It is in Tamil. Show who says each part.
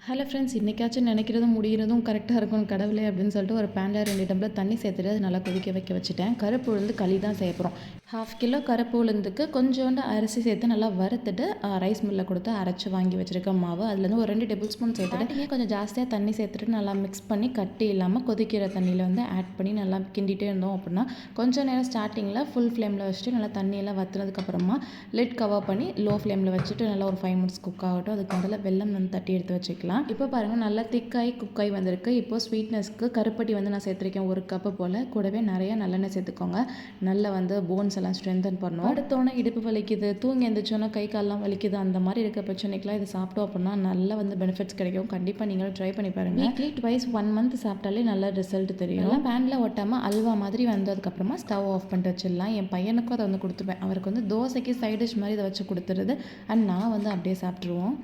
Speaker 1: ஹலோ ஃப்ரெண்ட்ஸ், இன்றைக்காச்சும் நினைக்கிறதும் முடிகிறதும் கரெக்டாக இருக்கணும் கடவுளே அப்படின்னு சொல்லிட்டு ஒரு பேனில் 2 டம்ளர் தண்ணி சேர்த்துட்டு அது நல்லா கொதிக்க வைக்க வச்சுட்டேன். கருப்பு உளுந்து களி தான் செய்ய போகிறோம். 1/2 கிலோ கருப்பு உளுந்துக்கு கொஞ்சோண்டு அரிசி சேர்த்து நல்லா வறுத்துட்டு ரைஸ் மில்லில் கொடுத்து அரைச்சி வாங்கி வச்சுருக்க மாவு அதுலேருந்து ஒரு 2 டேபிள் ஸ்பூன் சேர்த்துட்டு கொஞ்சம் ஜாஸ்தியாக தண்ணி சேர்த்துட்டு நல்லா மிக்ஸ் பண்ணி கட்டி இல்லாமல் கொதிக்கிற தண்ணியில் வந்து ஆட் பண்ணி நல்லா கிண்டிகிட்டே இருந்தோம் அப்படின்னா கொஞ்சம் நேரம் ஸ்டார்டிங்கில் ஃபுல் ஃப்ளேமில் வச்சுட்டு நல்லா தண்ணியெல்லாம் வற்றுனதுக்கப்புறமா லிட் கவர் பண்ணி லோ ஃப்ளேமில் வச்சுட்டு நல்லா ஒரு 5 மினிட்ஸ் குக் ஆகட்டும். அதுக்கு முதல்ல வெல்லம் வந்து தட்டி எடுத்து வச்சுக்கலாம். இப்போ பாருங்கள் நல்லா திக்காய் குக்காய் வந்திருக்கு. இப்போது ஸ்வீட்னஸ்க்கு கருப்பட்டி வந்து நான் சேர்த்துருக்கேன் 1 கப்பு போல். கூடவே நிறைய நல்லெண்ணெய் சேர்த்துக்கோங்க. நல்லா வந்து போன்ஸ் எல்லாம் ஸ்ட்ரென்தன் பண்ணும். அடுத்தோன்னே இடுப்பு வலிக்குது, தூங்கி எழுந்திரிச்சோன்னா கை கால்லாம் வலிக்குது, அந்த மாதிரி இருக்க பிரச்சனைக்கெலாம் இது சாப்பிட்டோம் அப்படின்னா நல்லா வந்து பெனிஃபிட்ஸ் கிடைக்கும். கண்டிப்பாக நீங்களும் ட்ரை பண்ணி பாருங்கள். வீக்லி ட்வைஸ் 1 மந்த் சாப்பிட்டாலே நல்ல ரிசல்ட் தெரியும். நல்லா பேனில் ஒட்டாமல் அல்வா மாதிரி வந்ததுக்கப்புறமா ஸ்டவ் ஆஃப் பண்ணிட்டு வச்சிடலாம். என் பையனுக்கும் அதை வந்து கொடுத்துப்பேன். அவருக்கு வந்து தோசைக்கு சைட் டிஷ் மாதிரி இதை வச்சு கொடுத்துருது. அண்ட் நான் வந்து அப்படியே சாப்பிட்ருவோம்.